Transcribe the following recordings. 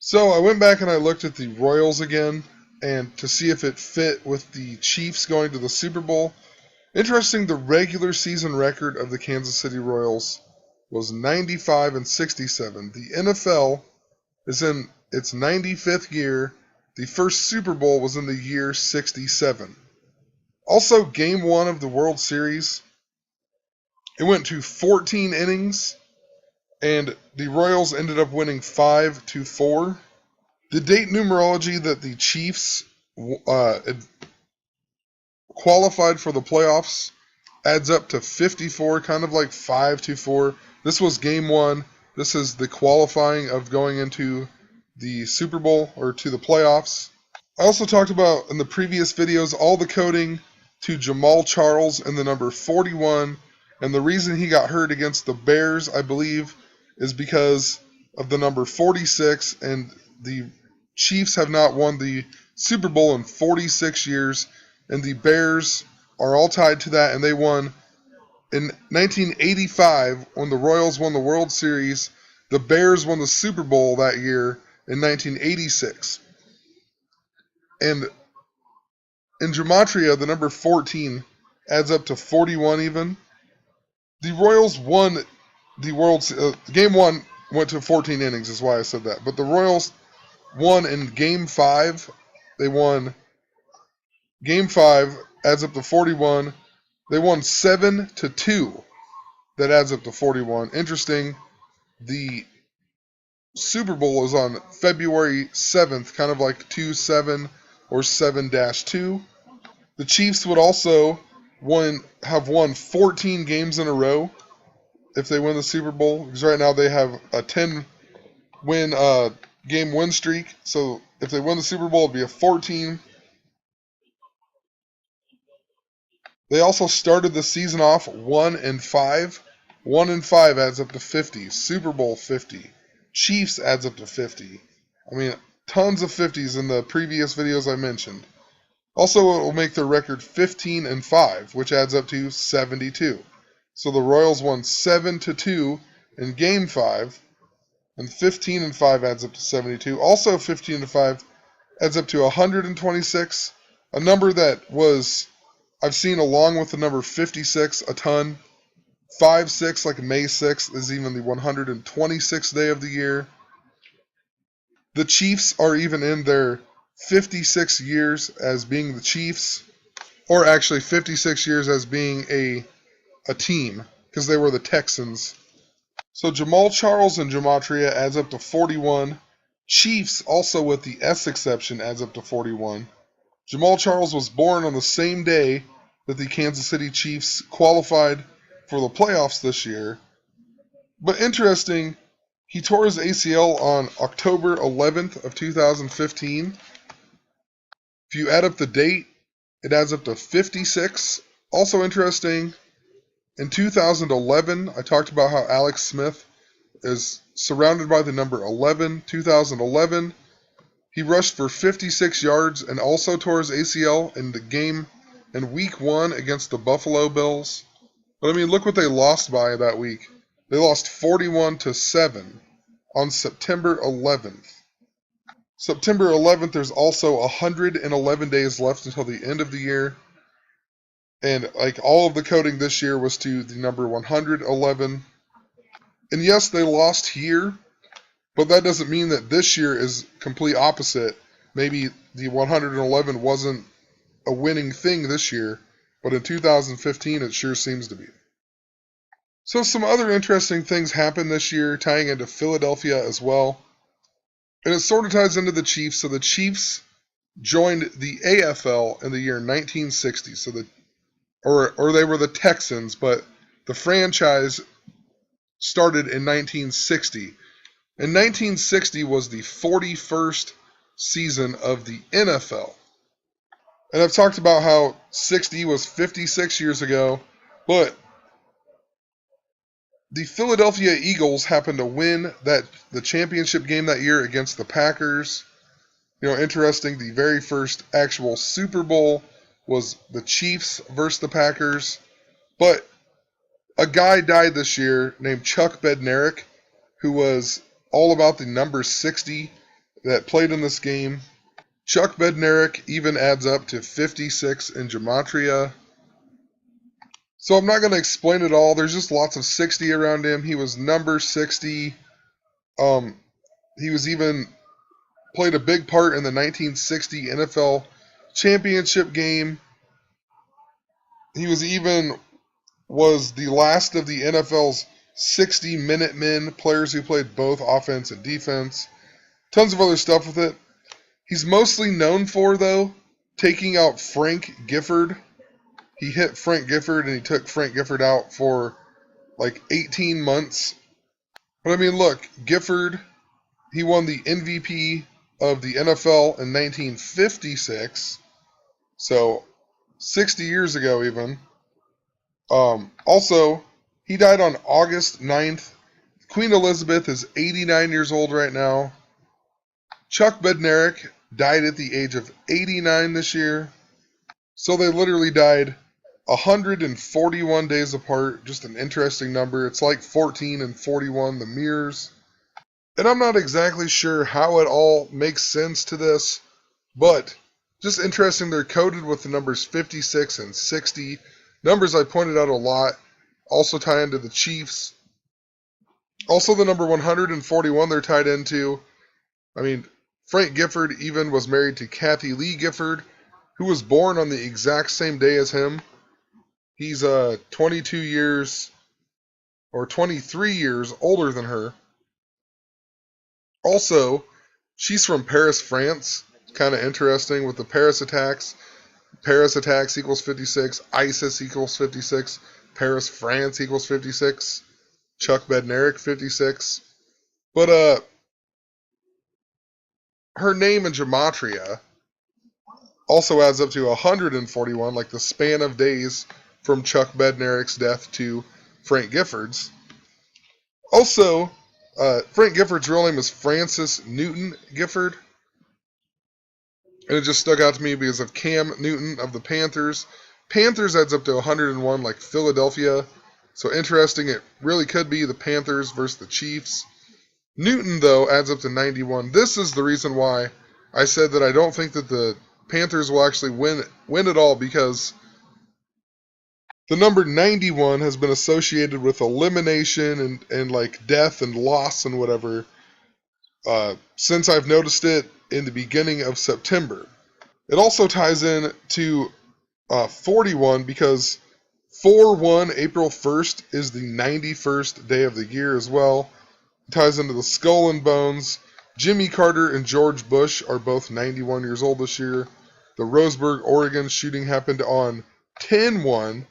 So I went back and I looked at the Royals again and to see if it fit with the Chiefs going to the Super Bowl. Interesting, the regular season record of the Kansas City Royals was 95 and 67. The NFL is in its 95th year. The first Super Bowl was in the year 67. Also, game 1 of the World Series, it went to 14 innings and the Royals ended up winning 5-4. The date numerology that the Chiefs qualified for the playoffs adds up to 54, kind of like 5-4. This was game 1. This is the qualifying of going into the Super Bowl or to the playoffs. I also talked about in the previous videos all the coding to Jamal Charles and the number 41. And the reason he got hurt against the Bears, I believe, is because of the number 46. And the Chiefs have not won the Super Bowl in 46 years. And the Bears are all tied to that. And they won in 1985 when the Royals won the World Series. The Bears won the Super Bowl that year in 1986. And in Gematria, the number 14 adds up to 41 even. The Royals won the World Game 1 went to 14 innings is why I said that. But the Royals won in Game 5. They won Game 5 adds up to 41. They won 7-2. That adds up to 41. Interesting. The Super Bowl is on February 7th, kind of like 2-7 or 7-2. The Chiefs would also have won 14 games in a row if they win the Super Bowl, because right now they have a 10-win game win streak. So if they win the Super Bowl, it'd be a 14. They also started the season off 1-5. 1-5 adds up to 50. Super Bowl 50. Chiefs adds up to 50. I mean, tons of 50s in the previous videos I mentioned. Also, it will make their record 15-5, which adds up to 72. So the Royals won 7-2 in Game 5, and 15-5 adds up to 72. Also, 15-5 adds up to 126, a number that I've seen along with the number 56 a ton. 5-6, like May 6th, is even the 126th day of the year. The Chiefs are even in their 56 years as being the Chiefs, or actually 56 years as being a team, because they were the Texans. So Jamal Charles and Gematria adds up to 41. Chiefs, also with the S exception, adds up to 41. Jamal Charles was born on the same day that the Kansas City Chiefs qualified for the playoffs this year. But interesting, he tore his ACL on October 11th of 2015. If you add up the date, it adds up to 56. Also interesting, in 2011, I talked about how Alex Smith is surrounded by the number 11. 2011, he rushed for 56 yards and also tore his ACL in the game in Week 1 against the Buffalo Bills. But I mean, look what they lost by that week. They lost 41-7 on September 11th. September 11th, there's also 111 days left until the end of the year. And like all of the coding this year was to the number 111. And yes, they lost here, but that doesn't mean that this year is complete opposite. Maybe the 111 wasn't a winning thing this year, but in 2015 it sure seems to be. So some other interesting things happened this year, tying into Philadelphia as well. And it sort of ties into the Chiefs. So the Chiefs joined the AFL in the year 1960. So or they were the Texans, but the franchise started in 1960. And 1960 was the 41st season of the NFL. And I've talked about how 60 was 56 years ago, but the Philadelphia Eagles happened to win the championship game that year against the Packers. You know, interesting, the very first actual Super Bowl was the Chiefs versus the Packers. But a guy died this year named Chuck Bednarik, who was all about the number 60. that played in this game. Chuck Bednarik even adds up to 56 in gematria. So I'm not going to explain it all. There's just lots of 60 around him. He was number 60. He was even played a big part in the 1960 NFL championship game. He was the last of the NFL's 60-minute men, players who played both offense and defense. Tons of other stuff with it. He's mostly known for, though, taking out Frank Gifford. He hit Frank Gifford, and he took Frank Gifford out for like 18 months. But I mean, look, Gifford, he won the MVP of the NFL in 1956. So, 60 years ago even. Also, he died on August 9th. Queen Elizabeth is 89 years old right now. Chuck Bednarik died at the age of 89 this year. So they literally died 141 days apart. Just an interesting number. It's like 14 and 41, the mirrors. And I'm not exactly sure how it all makes sense to this, but just interesting. They're coded with the numbers 56 and 60. Numbers I pointed out a lot. Also tie into the Chiefs. Also the number 141 they're tied into. I mean, Frank Gifford even was married to Kathy Lee Gifford, who was born on the exact same day as him. He's 22 years or 23 years older than her. Also, she's from Paris, France. Kind of interesting with the Paris attacks. Paris attacks equals 56. ISIS equals 56. Paris, France equals 56. Chuck Bednarik, 56. But her name in gematria also adds up to 141, like the span of days from Chuck Bednarik's death to Frank Gifford's. Also, Frank Gifford's real name is Francis Newton Gifford. And it just stuck out to me because of Cam Newton of the Panthers. Panthers adds up to 101 like Philadelphia. So interesting, it really could be the Panthers versus the Chiefs. Newton, though, adds up to 91. This is the reason why I said that I don't think that the Panthers will actually win it all, because the number 91 has been associated with elimination and like death and loss and whatever since I've noticed it in the beginning of September. It also ties in to 41 because 4/1, April 1st, is the 91st day of the year as well. It ties into the Skull and Bones. Jimmy Carter and George Bush are both 91 years old this year. The Roseburg, Oregon shooting happened on 10/1.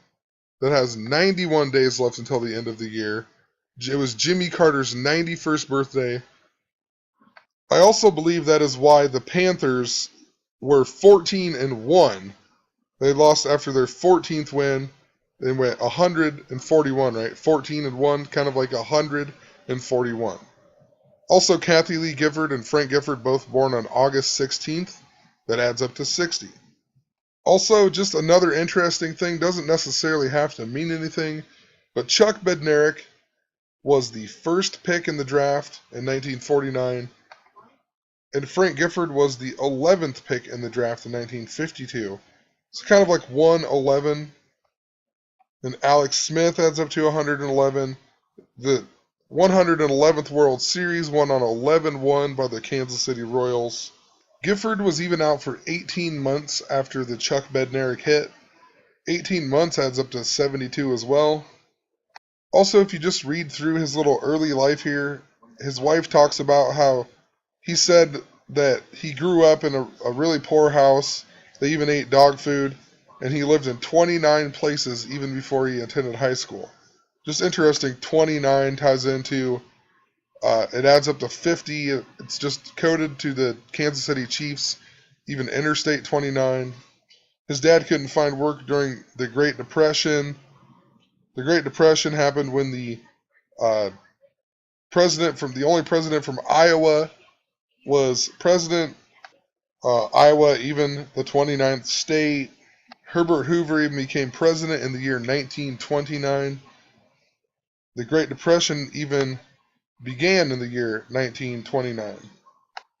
That has 91 days left until the end of the year. It was Jimmy Carter's 91st birthday. I also believe that is why the Panthers were 14-1. They lost after their 14th win. They went 141, right? 14-1, kind of like 141. Also, Kathy Lee Gifford and Frank Gifford both born on August 16th. That adds up to 60. Also, just another interesting thing, doesn't necessarily have to mean anything, but Chuck Bednarik was the first pick in the draft in 1949, and Frank Gifford was the 11th pick in the draft in 1952. It's kind of like 111. And Alex Smith adds up to 111. The 111th World Series won on 11-1 by the Kansas City Royals. Gifford was even out for 18 months after the Chuck Bednarik hit. 18 months adds up to 72 as well. Also, if you just read through his little early life here, his wife talks about how he said that he grew up in a really poor house. They even ate dog food, and he lived in 29 places even before he attended high school. Just interesting, 29 ties into, it adds up to 50. It's just coded to the Kansas City Chiefs, even Interstate 29. His dad couldn't find work during the Great Depression. The Great Depression happened when the only president from Iowa was president. Iowa, even the 29th state. Herbert Hoover even became president in the year 1929. The Great Depression even began in the year 1929.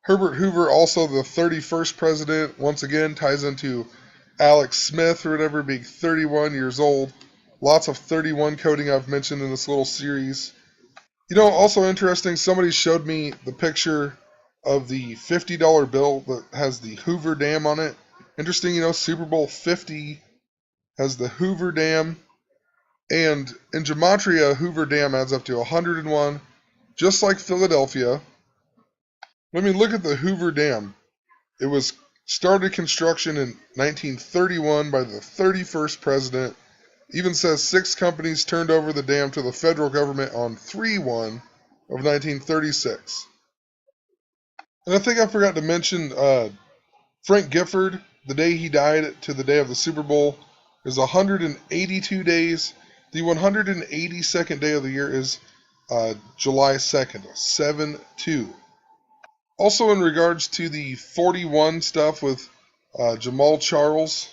Herbert Hoover, also the 31st president, once again ties into Alex Smith or whatever being 31 years old. Lots of 31 coding I've mentioned in this little series. Also interesting, somebody showed me the picture of the $50 bill that has the Hoover Dam on it. Interesting, Super Bowl 50 has the Hoover Dam. And in Gematria, Hoover Dam adds up to 101, just like Philadelphia. Look at the Hoover Dam. It was started construction in 1931 by the 31st president. Even says 6 companies turned over the dam to the federal government on 3/1 of 1936. And I think I forgot to mention Frank Gifford, the day he died to the day of the Super Bowl, is 182 days. The 182nd day of the year is July 2nd, 7/2. Also, in regards to the 41 stuff with Jamal Charles,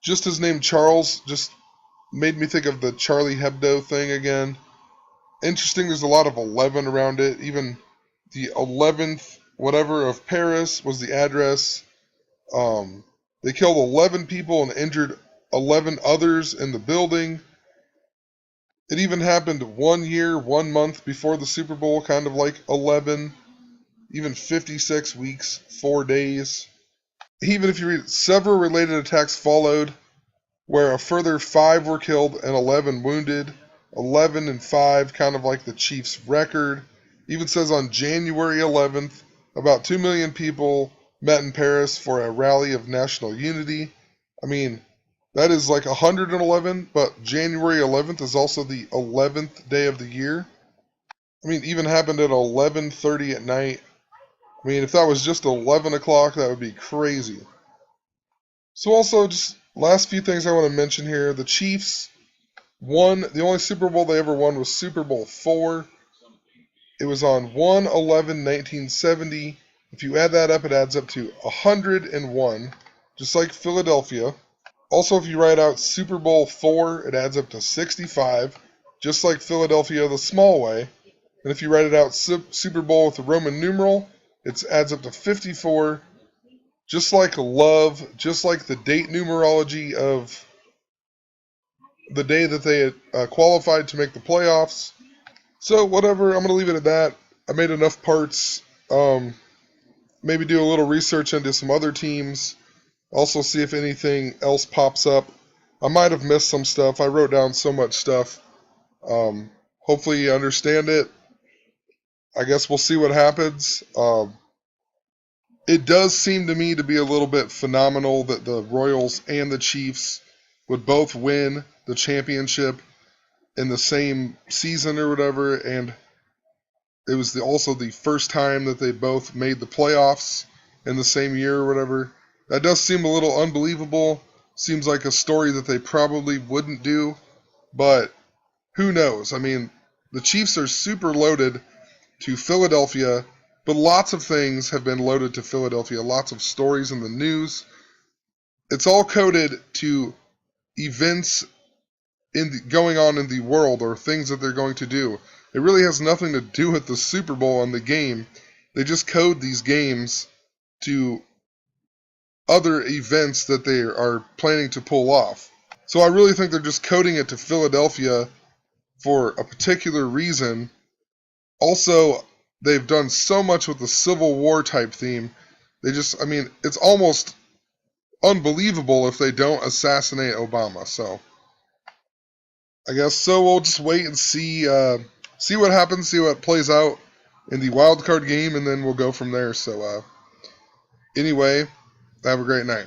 just his name Charles just made me think of the Charlie Hebdo thing again. Interesting, there's a lot of 11 around it. Even the 11th whatever of Paris was the address. They killed 11 people and injured 11 others in the building. It even happened 1 year, 1 month before the Super Bowl, kind of like 11. Even 56 weeks, 4 days. Even if you read, several related attacks followed, where a further 5 were killed and 11 wounded. 11 and 5, kind of like the Chiefs' record. Even says on January 11th, about 2 million people met in Paris for a rally of national unity. I mean, that is like 111, but January 11th is also the 11th day of the year. I mean, even happened at 11:30 at night. I mean, if that was just 11 o'clock, that would be crazy. So also, just last few things I want to mention here. The Chiefs won, the only Super Bowl they ever won was Super Bowl 4. It was on 1/11/1970. If you add that up, it adds up to 101, just like Philadelphia. Also, if you write out Super Bowl 4, it adds up to 65, just like Philadelphia the small way. And if you write it out Super Bowl with a Roman numeral, it adds up to 54, just like love, just like the date numerology of the day that they qualified to make the playoffs. So whatever, I'm going to leave it at that. I made enough parts. Maybe do a little research into some other teams. Also see if anything else pops up. I might have missed some stuff. I wrote down so much stuff. Hopefully you understand it. I guess we'll see what happens. It does seem to me to be a little bit phenomenal that the Royals and the Chiefs would both win the championship in the same season or whatever, and it was also the first time that they both made the playoffs in the same year or whatever. That does seem a little unbelievable. Seems like a story that they probably wouldn't do, but who knows? I mean, the Chiefs are super loaded to Philadelphia, but lots of things have been loaded to Philadelphia. Lots of stories in the news. It's all coded to events going on in the world or things that they're going to do. It really has nothing to do with the Super Bowl and the game. They just code these games to other events that they are planning to pull off. So I really think they're just coding it to Philadelphia for a particular reason. Also, they've done so much with the Civil War type theme. It's almost unbelievable if they don't assassinate Obama. So I guess so. We'll just wait and see what happens, see what plays out in the wild card game, and then we'll go from there. So anyway, have a great night.